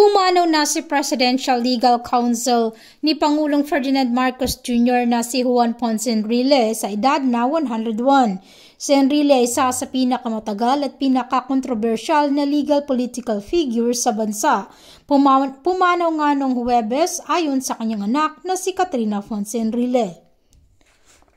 Pumanaw na si Presidential Legal Counsel ni Pangulong Ferdinand Marcos Jr. na si Juan Ponce Enrile sa edad na 101. Si Enrile ay isa sa pinakamatagal at pinakakontrobersyal na legal political figure sa bansa. Pumanaw nga noong Huwebes ayon sa kanyang anak na si Katrina Ponce Enrile.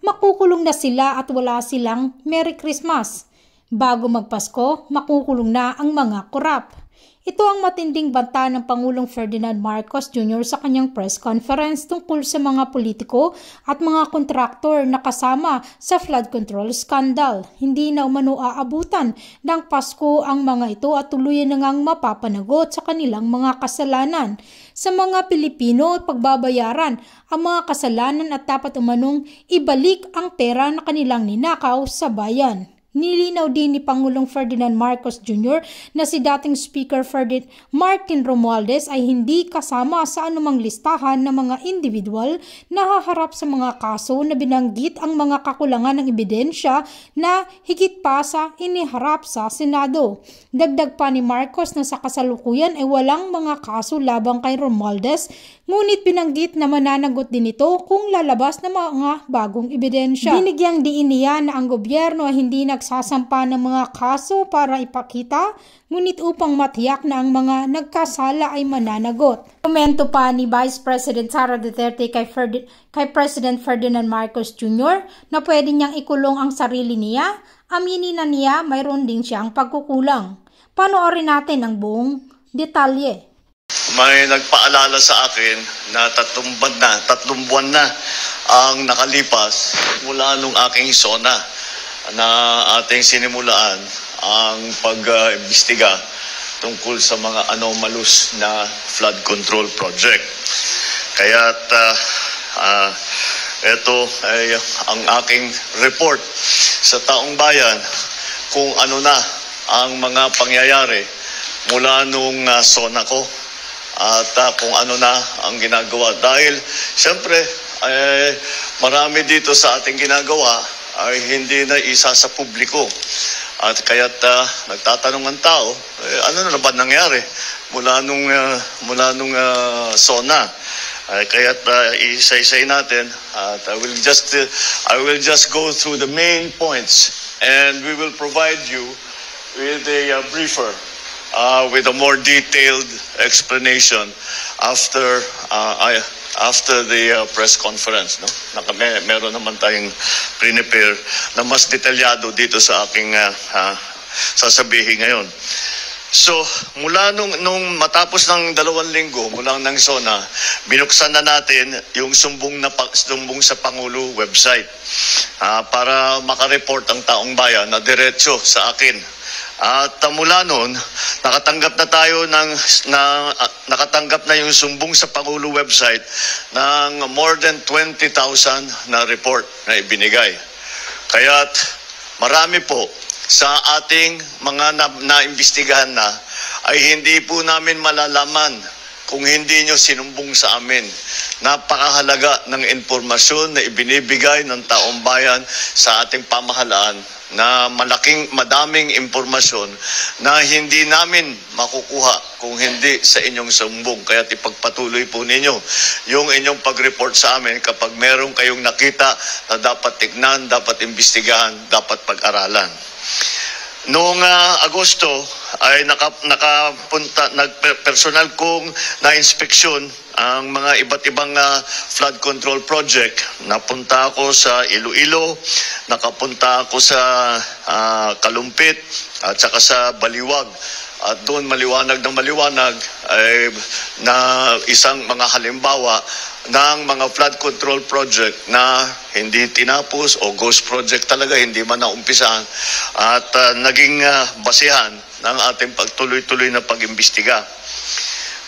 Makukulong na sila at wala silang Merry Christmas. Bago magpasko, makukulong na ang mga korap. Ito ang matinding banta ng Pangulong Ferdinand Marcos Jr. sa kanyang press conference tungkol sa mga politiko at mga kontraktor na kasama sa flood control scandal. Hindi na umano aabutan ng Pasko ang mga ito at tuluyan na ngang mapapanagot sa kanilang mga kasalanan. Sa mga Pilipino, pagbabayaran ang mga kasalanan at dapat umanong ibalik ang pera na kanilang ninakaw sa bayan. Nilinaw din ni Pangulong Ferdinand Marcos Jr. na si dating Speaker Martin Romualdez ay hindi kasama sa anumang listahan ng mga individual na haharap sa mga kaso na binanggit ang mga kakulangan ng ebidensya na higit pa sa iniharap sa Senado. Dagdag pa ni Marcos na sa kasalukuyan ay walang mga kaso labang kay Romualdez, ngunit binanggit na mananagot din ito kung lalabas na mga bagong ebidensya. Binigyang diin niya na ang gobyerno ay hindi nagsasampa ng mga kaso para ipakita, ngunit upang matiyak na ang mga nagkasala ay mananagot. Komento pa ni Vice President Sara Duterte kay President Ferdinand Marcos Jr. na pwede niyang ikulong ang sarili niya. Aminin na niya mayroon din siyang pagkukulang. Panoorin natin ang buong detalye. May nagpaalala sa akin na tatlong buwan na ang nakalipas mula nung aking SONA na ating sinimulaan ang pag-imbestiga tungkol sa mga anomalous na flood control project. Kaya't ito ay ang aking report sa taong bayan kung ano na ang mga pangyayari mula nung SONA ko at kung ano na ang ginagawa. Dahil siyempre marami dito sa ating ginagawa ay hindi na isa sa publiko. At kaya't nagtatanong ang tao, ano na ba nangyari mula nung SONA? Kaya't isa-isay natin at I will just go through the main points and we will provide you with a briefer with a more detailed explanation after the press conference, no? Meron naman tayong prepare na mas detalyado dito sa aking sasabihin ngayon. So, mula nung matapos ng 2 linggo mula ng SONA, binuksan na natin yung sumbong sa Pangulo website para makareport ang taong bayan na diretso sa akin. At mula noon, nakatanggap na yung sumbong sa Pangulo website ng more than 20,000 na report na ibinigay. Kaya't marami po sa ating mga naimbestigahan na ay hindi po namin malalaman kung hindi nyo sinumbong sa amin. Napakahalaga ng impormasyon na ibinibigay ng taong bayan sa ating pamahalaan na madaming impormasyon na hindi namin makukuha kung hindi sa inyong sumbong. Kaya ipagpatuloy po ninyo yung inyong pag-report sa amin kapag meron kayong nakita na dapat tignan, dapat imbestigahan, dapat pag-aralan. Noong Agosto ay personal kong na-inspeksyon ang mga iba't ibang flood control project. Napunta ako sa Iloilo, nakapunta ako sa Kalumpit at saka sa Baliwag. At doon maliwanag ay na isang mga halimbawa ng mga flood control project na hindi tinapos o ghost project talaga, hindi man naumpisahan at naging basihan ng ating pagtuloy-tuloy na pag-imbestiga.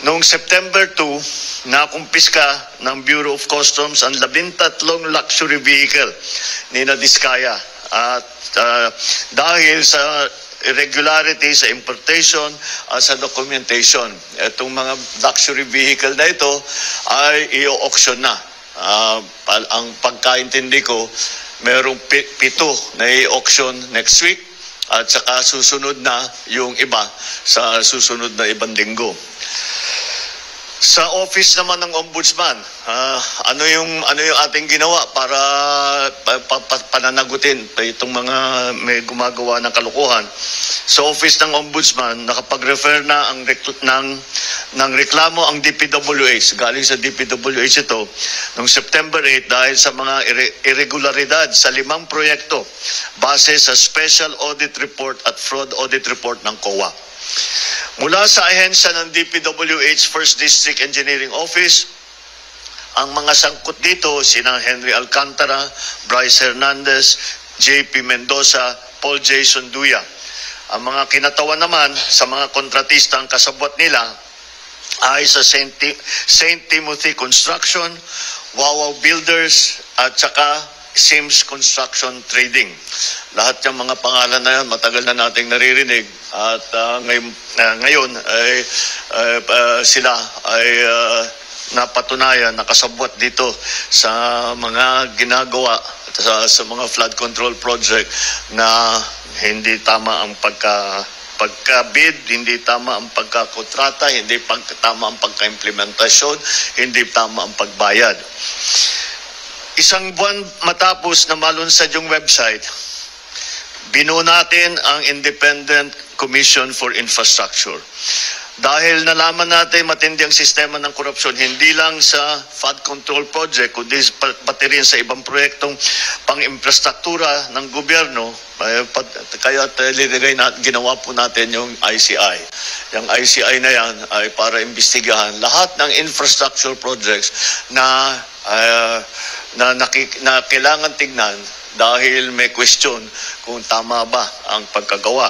Noong September 2, nakumpiska ng Bureau of Customs ang 13 luxury vehicle ni Diskaya at dahil sa irregularity sa importation at sa documentation. Itong mga luxury vehicle na ito ay i-auction na. Ang pagkaintindi ko, merong 7 na i-auction next week at saka susunod na yung iba sa susunod na ibang linggo. Sa office naman ng Ombudsman, ano yung ating ginawa para pananagutin itong mga may gumagawa ng kalokohan? Sa office ng Ombudsman, nakapag-refer na ng reklamo ang DPWH. Galing sa DPWH ito noong September 8 dahil sa mga irregularidad sa 5 proyekto base sa Special Audit Report at Fraud Audit Report ng COA. Mula sa ahensya ng DPWH First District Engineering Office, ang mga sangkot dito sina Henry Alcantara, Bryce Hernandez, JP Mendoza, Paul Jason Duya. Ang mga kinatawan naman sa mga kontratista ang kasabwat nila ay sa St. Timothy Construction, Wawaw Builders at saka Sims Construction Trading. Lahat ng mga pangalan na yan, matagal na nating naririnig at ngayon ay sila ay napatunayan, nakasabwat dito sa mga ginagawa sa mga flood control project na hindi tama ang pagka-bid, hindi tama ang pagkakontrata, hindi tama ang pagka-implementasyon, hindi tama ang pagbayad. Isang buwan matapos na malunsad yung website, binuo natin ang Independent Commission for Infrastructure. Dahil nalaman natin matindi ang sistema ng korupsyon, hindi lang sa flood control project, kundi pati rin sa ibang proyektong pang-infrastruktura ng gobyerno, kaya ginawa po natin yung ICI. Yung ICI na yan ay para imbestigahan lahat ng infrastructure projects na kailangan tignan dahil may question kung tama ba ang pagkagawa.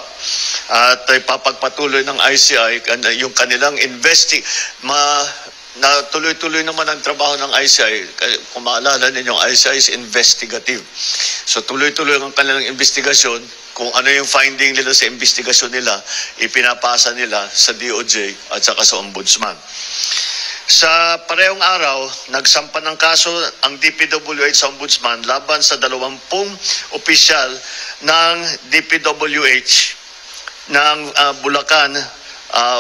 At ipapagpatuloy ng ICI yung kanilang na tuloy-tuloy naman ang trabaho ng ICI. Kung maalala ninyo, ICI is investigative. So tuloy-tuloy ang kanilang investigasyon. Kung ano yung finding nila sa investigasyon nila, ipinapasa nila sa DOJ at saka sa Ombudsman. Sa parehong araw, nagsampa ng kaso ang DPWH sa Ombudsman laban sa 20 opisyal ng DPWH ng Bulacan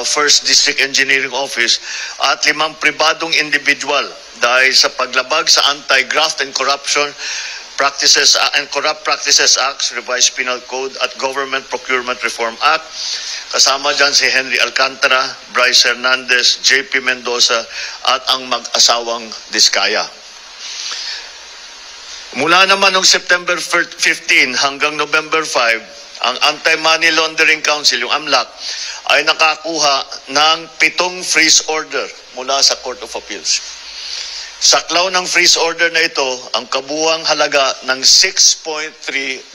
First District Engineering Office at 5 pribadong individual dahil sa paglabag sa Anti-Graft and Corruption Practices and Corrupt Practices Act, Revised Penal Code at Government Procurement Reform Act. Kasama dyan si Henry Alcantara, Bryce Hernandez, JP Mendoza at ang mag-asawang Diskaya. Mula naman noong September 15 hanggang November 5, ang Anti-Money Laundering Council, yung AMLAC, ay nakakuha ng 7 freeze order mula sa Court of Appeals. Saklaw ng freeze order na ito ang kabuuang halaga ng 6.3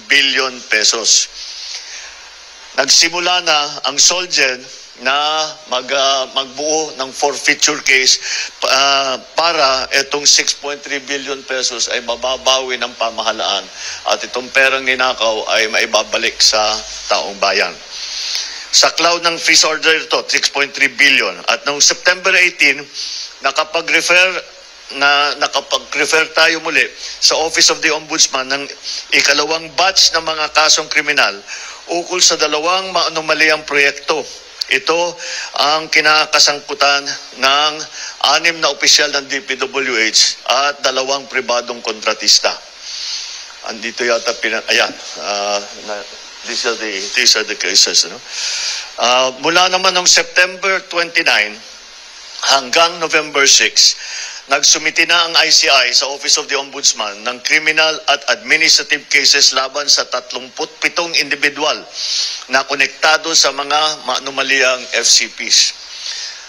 billion pesos. Nagsimula na ang Solgen na magbuo ng forfeiture case para itong 6.3 billion pesos ay mababawi ng pamahalaan at itong perang ninakaw ay maibabalik sa taong bayan. Saklaw ng freeze order ito, 6.3 billion. At noong September 18, nakapag-refer tayo muli sa Office of the Ombudsman ng ikalawang batch ng mga kasong kriminal ukol sa 2 maanomaliang proyekto. Ito ang kinakasangkutan ng 6 na opisyal ng DPWH at 2 pribadong kontratista. Andito yata these are the cases. No? Mula naman noong September 29 hanggang November 6, nagsumiti na ang ICI sa Office of the Ombudsman ng criminal at administrative cases laban sa 37 individual na konektado sa mga maanomaliang FCPs.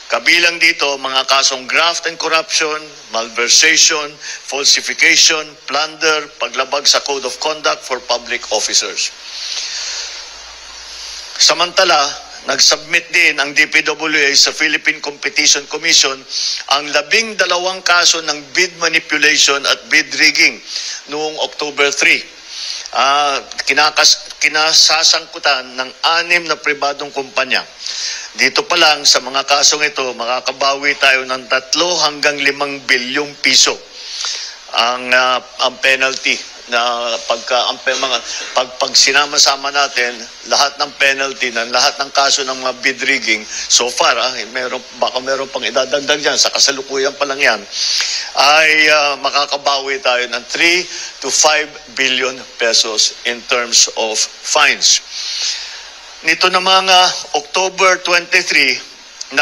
Kabilang dito mga kasong graft and corruption, malversation, falsification, plunder, paglabag sa Code of Conduct for Public Officers. Samantala, nag-submit din ang DPWH sa Philippine Competition Commission ang 12 kaso ng bid manipulation at bid rigging noong October 3. Kinasasangkutan ng 6 na pribadong kumpanya. Dito pa lang sa mga kasong ito, makakabawi tayo ng 3 hanggang 5 bilyong piso ang penalty na pag sinama-sama natin lahat ng penalty ng lahat ng kaso ng mga bid rigging so far, baka meron pang idadagdag diyan sa kasalukuyan pa lang yan, ay makakabawi tayo ng 3 to 5 billion pesos in terms of fines. Nito na mga October 23,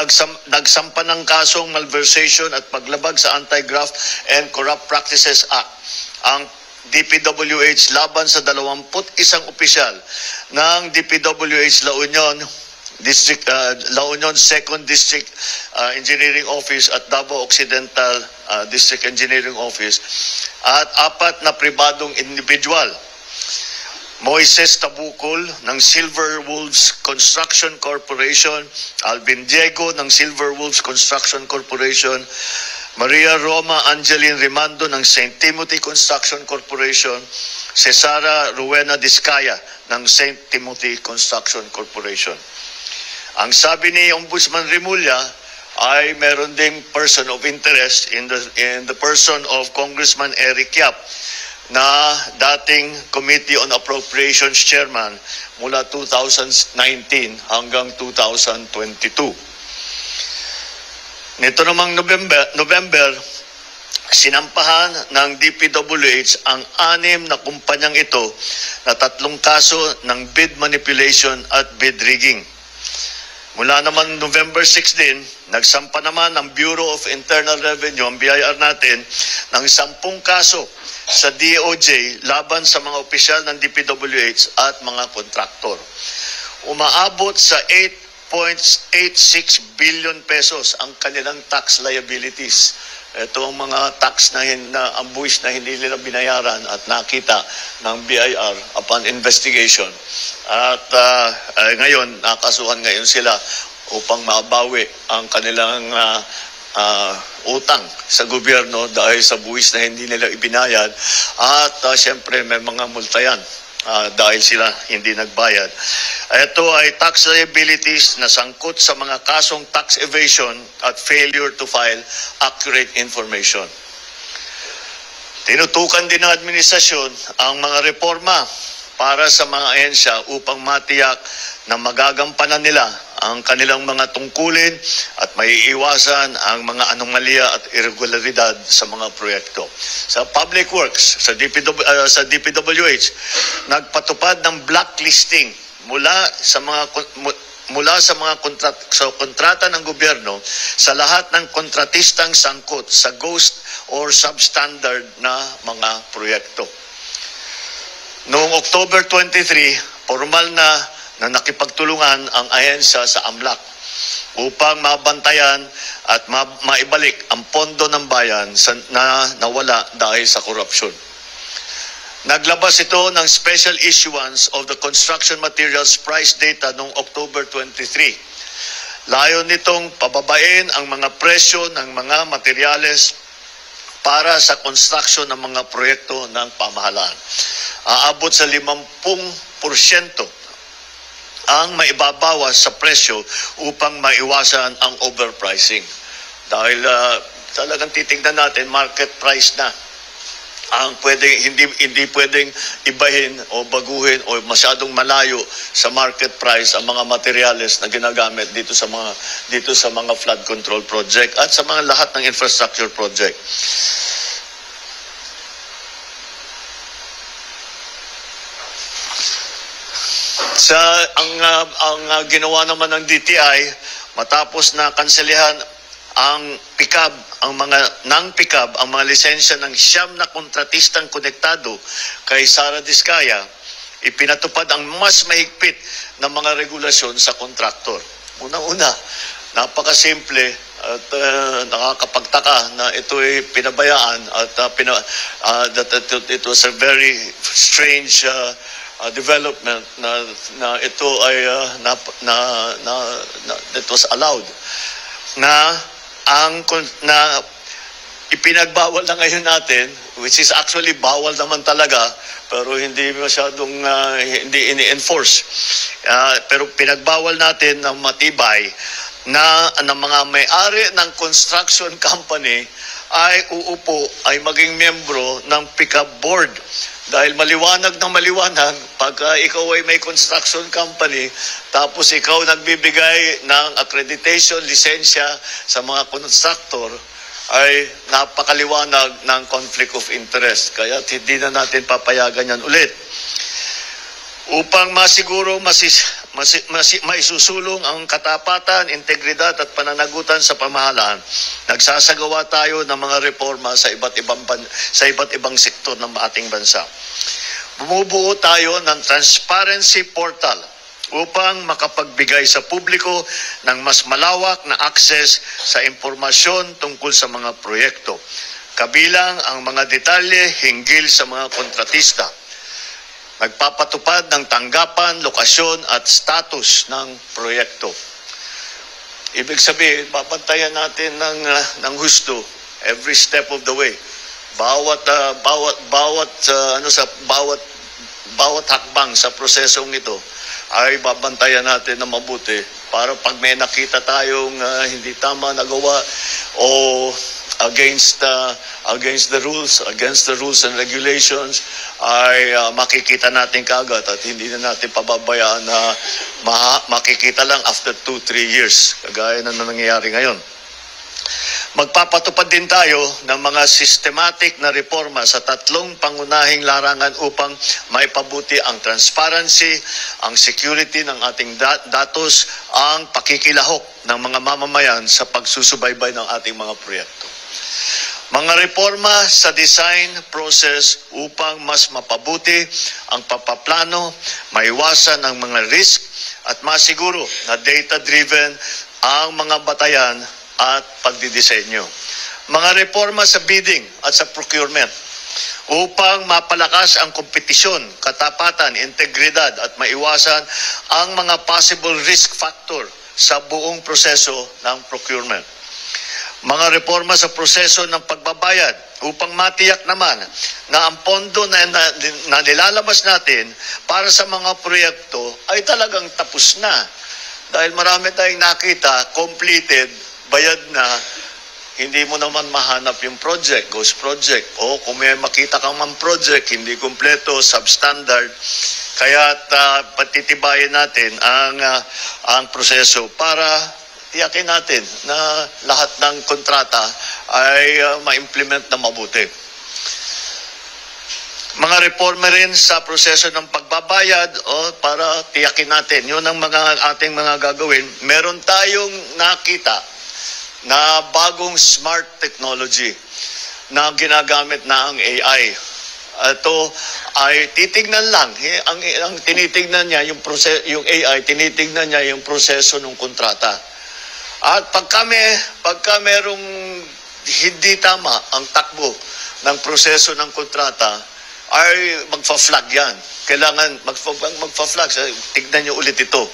nagsampa ng kasong malversation at paglabag sa Anti-Graft and Corrupt Practices Act ang DPWH laban sa 21 opisyal ng DPWH La Union 2nd District Engineering Office at Davao Occidental District Engineering Office at 4 na pribadong individual. Moises Tabukol ng Silver Wolves Construction Corporation, Alvin Diego ng Silver Wolves Construction Corporation, Maria Roma Angeline Rimando ng St. Timothy Construction Corporation, Cesara Rowena Discaya ng St. Timothy Construction Corporation. Ang sabi ni Ombudsman Remulla ay meron ding person of interest in the person of Congressman Eric Yap, na dating Committee on Appropriations Chairman mula 2019 hanggang 2022. Nito namang November, sinampahan ng DPWH ang 6 na kumpanyang ito na 3 kaso ng bid manipulation at bid rigging. Mula naman November 16, nagsampa naman ng Bureau of Internal Revenue, ang BIR natin, ng 10 kaso sa DOJ laban sa mga opisyal ng DPWH at mga kontraktor. Umaabot sa 8.86 billion pesos ang kanilang tax liabilities. Ito ang mga tax na ang buwis na hindi nila binayaran at nakita ng BIR upon investigation. At ngayon, nakasuhan ngayon sila upang mabawi ang kanilang utang sa gobyerno dahil sa buwis na hindi nila ibinayad. At siyempre may mga multa yan dahil sila hindi nagbayad. Ito ay tax liabilities na sangkot sa mga kasong tax evasion at failure to file accurate information. Tinutukan din ng administrasyon ang mga reforma para sa mga ahensya upang matiyak na magagampanan nila ang kanilang mga tungkulin at maiiwasan ang mga anomalya at irregularidad sa mga proyekto. Sa Public Works, sa DPWH, nagpatupad ng blacklisting mula sa mga kontrata ng gobyerno sa lahat ng kontratistang sangkot sa ghost or substandard na mga proyekto. Noong October 23, formal na nakipagtulungan ang ahensya sa AMLAC upang mabantayan at maibalik ang pondo ng bayan na nawala dahil sa korupsyon. Naglabas ito ng special issuance of the construction materials price data noong October 23. Layo nitong pababain ang mga presyo ng mga materyales para sa construction ng mga proyekto ng pamahalaan. Aabot sa 50% ang maibabawas sa presyo upang maiwasan ang overpricing. Dahil talagang titingnan natin, market price na ang hindi pwedeng ibahin o baguhin o masyadong malayo sa market price ang mga materyales na ginagamit dito sa mga flood control project at sa mga lahat ng infrastructure project. Ang ginawa naman ng DTI matapos na kanselihan ang PICAB, ang mga lisensya ng 9 na kontratistang konektado kay Sara Discaya, ipinatupad ang mas mahigpit na mga regulasyon sa kontraktor. Unang-una, napakasimple at nakakapagtaka na ito ay pinabayaan at it was a very strange development na ito ay that was allowed na ipinagbawal na ngayon natin, which is actually bawal naman talaga pero hindi masyadong hindi ini-enforce, pero pinagbawal natin ng matibay na ang mga may-ari ng construction company ay maging membro ng PICAB board Dahil maliwanag na maliwanag, pagka ikaw ay may construction company, tapos ikaw nagbibigay ng accreditation, lisensya sa mga contractor, ay napakaliwanag ng conflict of interest. Kaya hindi na natin papayagan yan ulit. Upang masiguro maisusulong ang katapatan, integridad at pananagutan sa pamahalaan, nagsasagawa tayo ng mga reforma sa iba't ibang sektor ng ating bansa. Bumubuo tayo ng transparency portal upang makapagbigay sa publiko ng mas malawak na access sa impormasyon tungkol sa mga proyekto, kabilang ang mga detalye hinggil sa mga kontratista. Nagpapatupad ng tanggapan, lokasyon at status ng proyekto. Ibig sabihin, papantayan natin ng husto every step of the way. Bawat hakbang sa prosesong ito ay babantayan natin na mabuti para pag may nakita tayong hindi tama nagawa o against the rules and regulations ay makikita natin kaagad at hindi na natin pababayaan na makikita lang after 2-3 years kagaya na nangyayari ngayon. Magpapatupad din tayo ng mga systematic na reforma sa 3 pangunahing larangan upang maipabuti ang transparency, ang security ng ating datos, ang pakikilahok ng mga mamamayan sa pagsusubaybay ng ating mga proyekto. Mga reforma sa design process upang mas mapabuti ang papaplano, maiwasan ang mga risk at masiguro na data-driven ang mga batayan at pagdidisenyo. Mga reforma sa bidding at sa procurement upang mapalakas ang kompetisyon, katapatan, integridad at maiwasan ang mga possible risk factor sa buong proseso ng procurement. Mga reforma sa proseso ng pagbabayad upang matiyak naman na ang pondo na nilalabas natin para sa mga proyekto ay talagang tapos na. Dahil marami tayong nakita, completed, bayad na, hindi mo naman mahanap yung project, ghost project. O kung may makita kang man project, hindi kumpleto, substandard. Kaya patitibayin natin ang proseso para tiyakin natin na lahat ng kontrata ay ma-implement na mabuti. Mga reforma rin sa proseso ng pagbabayad para tiyakin natin. Yun ang ating mga gagawin. Meron tayong nakita na bagong smart technology na ginagamit na ang AI. Ito ay titignan lang. Ang tinitignan niya, yung AI, tinitignan niya yung proseso ng kontrata. At pagka merong hindi tama ang takbo ng proseso ng kontrata, ay magfa-flag yan. Kailangan magfa-flag. Tignan niyo ulit ito.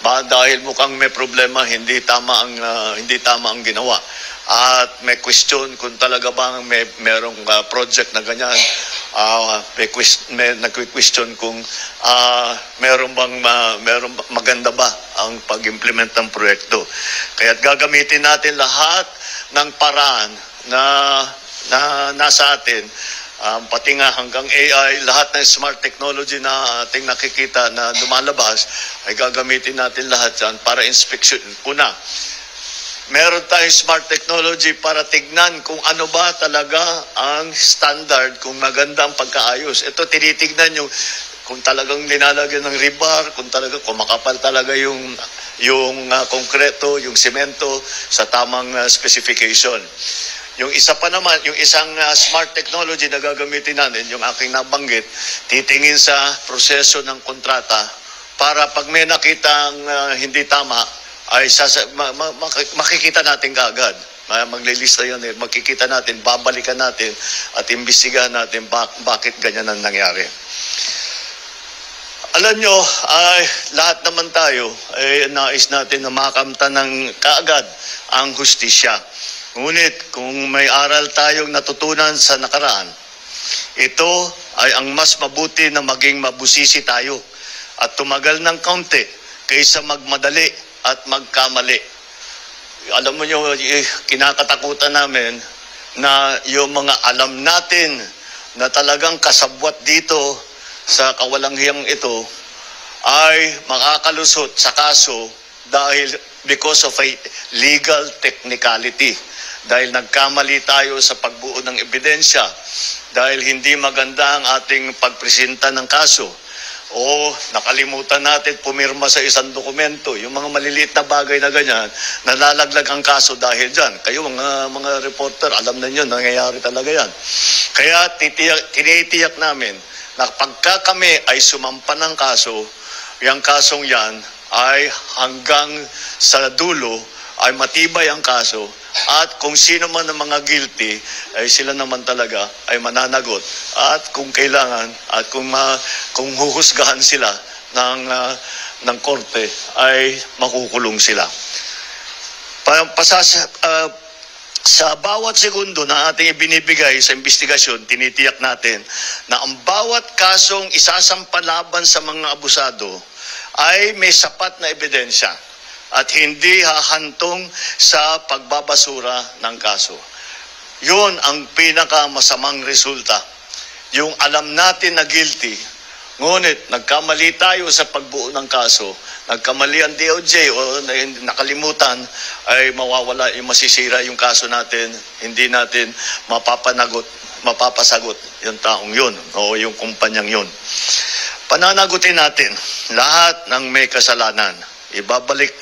Dahil mukhang may problema, hindi tama ang ginawa. At may question kung talaga bang merong project na ganyan. May nagque-question kung merong maganda ba ang pag-implement ng proyekto. Kaya gagamitin natin lahat ng paraan na nasa atin. Pati nga hanggang AI, lahat ng smart technology na ating nakikita na lumalabas, ay gagamitin natin lahat yan para inspection. Una, meron tayong smart technology para tignan kung ano ba talaga ang standard, kung maganda ang pagkaayos. Ito, tinitignan yung kung talagang nilalagyan ng rebar, kung makapal talaga yung konkreto, yung semento sa tamang specification. Yung isa pa naman, yung isang smart technology na gagamitin natin, yung aking nabanggit, titingin sa proseso ng kontrata para pag may nakitang hindi tama, ay makikita natin kaagad. Maglilista yun, makikita natin, babalikan natin at imbestigahan natin bakit ganyan ang nangyari. Alam nyo, lahat naman tayo ay nais natin na makamtan ng kaagad ang hustisya. Ngunit kung may aral tayong natutunan sa nakaraan, ito ay ang mas mabuti na maging mabusisi tayo at tumagal ng kaunti kaysa magmadali at magkamali. Alam mo nyo, kinakatakutan namin na yung mga alam natin na talagang kasabwat dito sa kawalanghiyang ito ay makakalusot sa kaso dahil because of a legal technicality. Dahil nagkamali tayo sa pagbuo ng ebidensya, dahil hindi maganda ang ating pagpresenta ng kaso, o nakalimutan natin pumirma sa isang dokumento, yung mga maliliit na bagay na ganyan, nalalaglag ang kaso dahil dyan. Kayo mga reporter, alam na nyo, nangyayari talaga yan. Kaya tinitiyak namin na pagka kami ay sumampa ng kaso, yung kasong yan ay hanggang sa dulo ay matibay ang kaso, at kung sino man ang mga guilty ay sila naman talaga ay mananagot, at kung kailangan at kung huhusgahan sila ng korte ay makukulong sila. Sa bawat segundo na ating ibinibigay sa investigasyon, tinitiyak natin na ang bawat kasong isasampa laban sa mga abusado ay may sapat na ebidensya at hindi hahantong sa pagbabasura ng kaso. Yun ang pinakamasamang resulta. Yung alam natin na guilty, ngunit nagkamali tayo sa pagbuo ng kaso, nagkamali ang DOJ o nakalimutan, ay mawawala, masisira yung kaso natin, hindi natin mapapasagot yung taong yun o yung kumpanyang yun. Pananagutin natin lahat ng may kasalanan. Ibabalik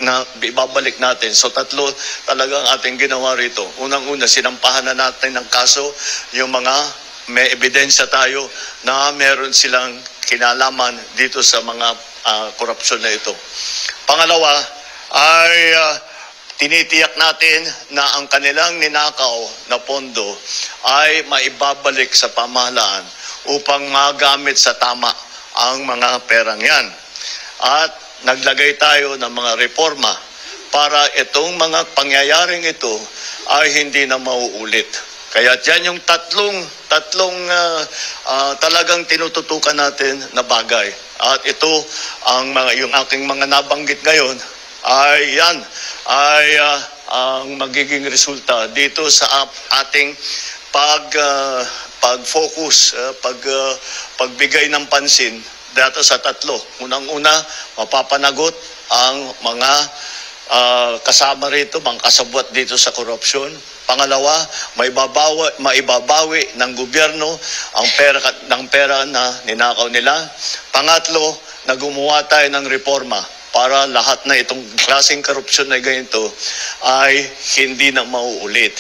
natin. So tatlo talagang ating ginawa rito. Unang-una, sinampahan na natin ng kaso yung mga may ebidensya tayo na meron silang kinalaman dito sa mga korupsyon na ito. Pangalawa ay tinitiyak natin na ang kanilang ninakaw na pondo ay maibabalik sa pamahalaan upang magamit sa tama ang mga perang yan. At naglagay tayo ng mga reforma para itong mga pangyayaring ito ay hindi na mauulit. Kaya yan yung tatlong talagang tinututukan natin na bagay. At ito yung aking mga nabanggit ngayon ay yan ay ang magiging resulta dito sa ating pag-focus, pagbigay ng pansin dito sa tatlo. Unang-una, mapapanagot ang mga kasama rito, mga kasabwat dito sa korupsyon. Pangalawa, maibabawi ng gobyerno ang pera na ninakaw nila. Pangatlo, na gumawa tayo ng reforma para lahat na itong klaseng korupsyon na ganito ay hindi na mauulit.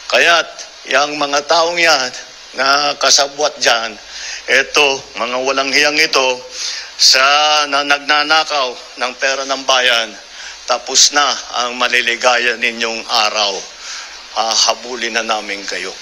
Kaya't yung mga taong yan na kasabwat dyan, ito, mga walang hiyang ito, na nagnanakaw ng pera ng bayan, tapos na ang maliligaya ninyong araw. Habulin na namin kayo.